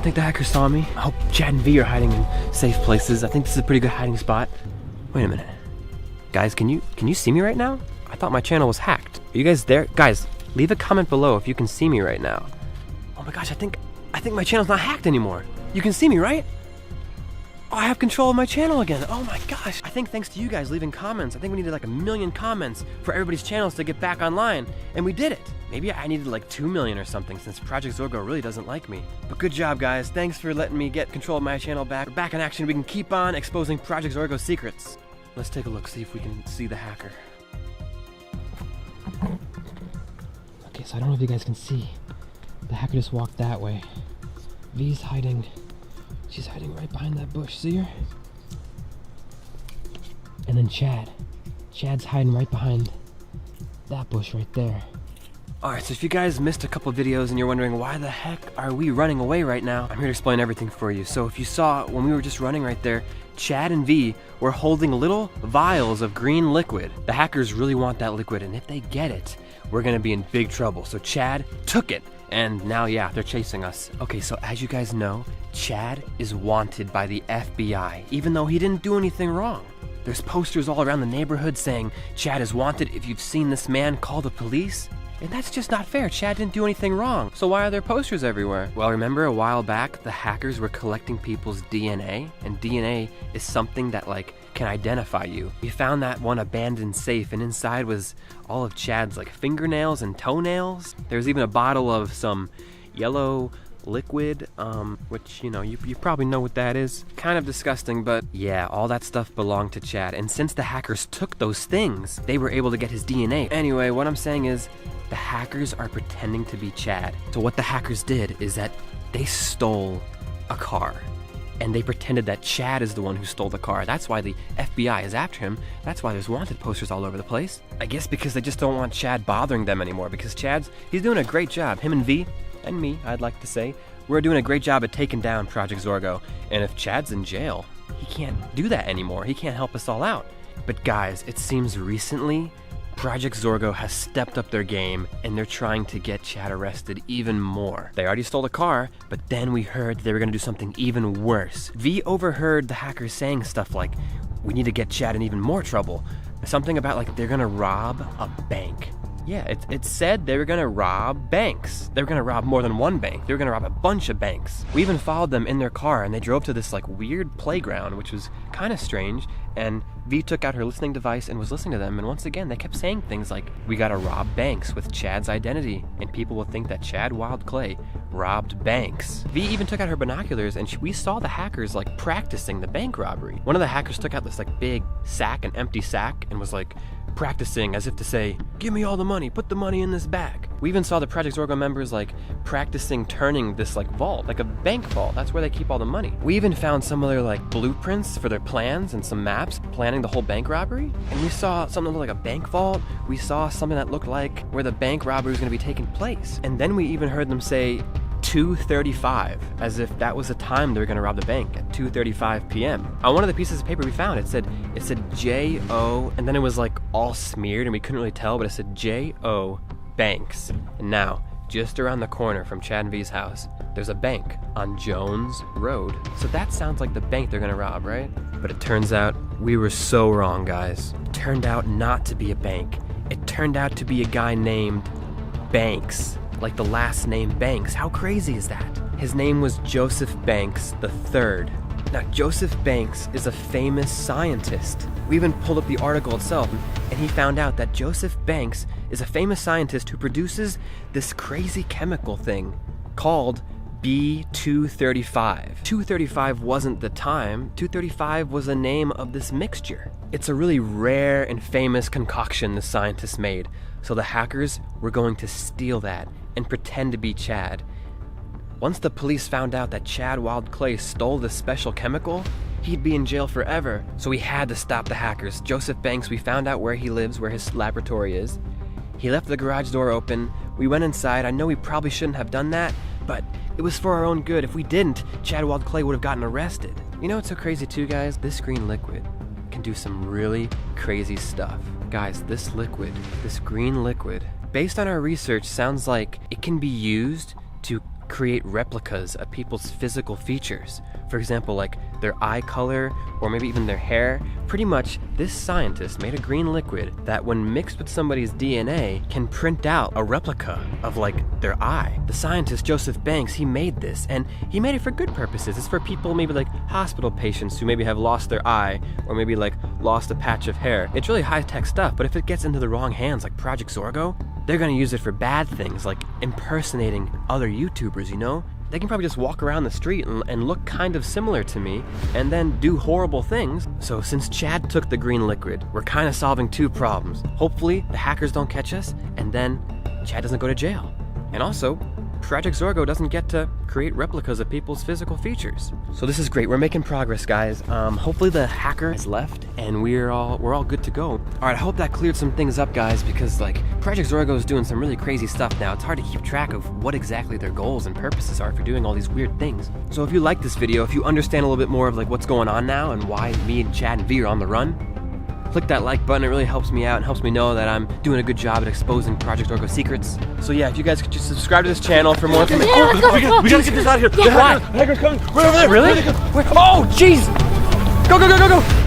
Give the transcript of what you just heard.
don't think the hackers saw me. I hope Chad and V are hiding in safe places. I think this is a pretty good hiding spot. Wait a minute. Guys, can you see me right now? I thought my channel was hacked. Are you guys there? Guys, leave a comment below if you can see me right now. Oh my gosh, I think my channel's not hacked anymore. You can see me, right? Oh, I have control of my channel again. Oh my gosh. I think thanks to you guys leaving comments, I think we needed like 1 million comments for everybody's channels to get back online, and we did it. Maybe I needed like 2 million or something since Project Zorgo really doesn't like me. But good job, guys. Thanks for letting me get control of my channel back. We're back in action. We can keep on exposing Project Zorgo's secrets. Let's take a look, see if we can see the hacker. Okay, so I don't know if you guys can see. The hacker just walked that way. V's hiding. She's hiding right behind that bush, see her? And then Chad's hiding right behind that bush right there. Alright, so if you guys missed a couple videos and you're wondering why the heck are we running away right now, I'm here to explain everything for you. So if you saw when we were just running right there, Chad and V were holding little vials of green liquid. The hackers really want that liquid, and if they get it, we're gonna be in big trouble. So Chad took it, and now, yeah, they're chasing us. Okay, so as you guys know, Chad is wanted by the FBI, even though he didn't do anything wrong. There's posters all around the neighborhood saying, Chad is wanted. If you've seen this man, call the police. And that's just not fair. Chad didn't do anything wrong. So why are there posters everywhere? Well, remember a while back, the hackers were collecting people's DNA, and DNA is something that like can identify you. We found that one abandoned safe, and inside was all of Chad's like fingernails and toenails. There's even a bottle of some yellow liquid, which, you know, you probably know what that is. Kind of disgusting, but yeah, all that stuff belonged to Chad. And since the hackers took those things, they were able to get his DNA. Anyway, what I'm saying is, the hackers are pretending to be Chad. So what the hackers did is that they stole a car. And they pretended that Chad is the one who stole the car. That's why the FBI is after him. That's why there's wanted posters all over the place. I guess because they just don't want Chad bothering them anymore, because he's doing a great job. Him and V, and me, I'd like to say, we're doing a great job at taking down Project Zorgo. And if Chad's in jail, he can't do that anymore. He can't help us all out. But guys, it seems recently Project Zorgo has stepped up their game, and they're trying to get Chad arrested even more. They already stole the car, but then we heard they were gonna do something even worse. V overheard the hackers saying stuff like, we need to get Chad in even more trouble. Something about like they're gonna rob a bank. Yeah, it said they were gonna rob banks. They were gonna rob more than one bank. They were gonna rob a bunch of banks. We even followed them in their car, and they drove to this like weird playground, which was kind of strange. And V took out her listening device and was listening to them, and once again they kept saying things like, we gotta rob banks with Chad's identity, and people will think that Chad Wild Clay robbed banks. V even took out her binoculars, and we saw the hackers like practicing the bank robbery. One of the hackers took out this like big sack, an empty sack, and was like practicing as if to say, give me all the money, put the money in this bag. We even saw the Project Zorgo members like practicing turning this like vault, like a bank vault. That's where they keep all the money. We even found some of their like blueprints for their plans and some maps planning the whole bank robbery. And we saw something that looked like a bank vault. We saw something that looked like where the bank robbery was gonna be taking place. And then we even heard them say 2:35, as if that was the time they were gonna rob the bank, at 2:35 p.m. On one of the pieces of paper we found, it said J-O, and then it was like all smeared and we couldn't really tell, but it said J-O Banks. And now, just around the corner from Chad and V's house, there's a bank on Jones Road. So that sounds like the bank they're gonna rob, right? But it turns out we were so wrong, guys. It turned out not to be a bank. It turned out to be a guy named Banks. Like the last name Banks. How crazy is that? His name was Joseph Banks III. Now, Joseph Banks is a famous scientist. We even pulled up the article itself, and he found out that Joseph Banks is a famous scientist who produces this crazy chemical thing called B235. 235 wasn't the time. 235 was the name of this mixture. It's a really rare and famous concoction the scientists made. So the hackers were going to steal that and pretend to be Chad. Once the police found out that Chad Wild Clay stole this special chemical, he'd be in jail forever. So we had to stop the hackers. Joseph Banks, we found out where he lives, where his laboratory is. He left the garage door open. We went inside. I know we probably shouldn't have done that, but it was for our own good. If we didn't, Chad Wild Clay would have gotten arrested. You know what's so crazy too, guys? This green liquid can do some really crazy stuff. Guys, this liquid, this green liquid, based on our research, sounds like it can be used to create replicas of people's physical features. For example, like their eye color or maybe even their hair. Pretty much, this scientist made a green liquid that when mixed with somebody's DNA can print out a replica of like their eye. The scientist Joseph Banks, he made this, and he made it for good purposes. It's for people maybe like hospital patients who maybe have lost their eye or maybe like lost a patch of hair. It's really high-tech stuff, but if it gets into the wrong hands like Project Zorgo, they're gonna use it for bad things like impersonating other YouTubers, you know? They can probably just walk around the street and look kind of similar to me and then do horrible things. So since Chad took the green liquid, we're kind of solving two problems. Hopefully the hackers don't catch us, and then Chad doesn't go to jail. And also, Project Zorgo doesn't get to create replicas of people's physical features. So this is great. We're making progress, guys. Hopefully the hacker has left and we're all good to go. All right, I hope that cleared some things up, guys, because like Project Zorgo is doing some really crazy stuff now. It's hard to keep track of what exactly their goals and purposes are for doing all these weird things. So if you like this video, if you understand a little bit more of like what's going on now and why me and Chad and V are on the run, click that like button. It really helps me out and helps me know that I'm doing a good job at exposing Project Zorgo secrets. So yeah, if you guys could just subscribe to this channel for more information. Yeah, We gotta get this out of here. Yeah. Hacker's coming. Right over there. Really? Oh, jeez. Go.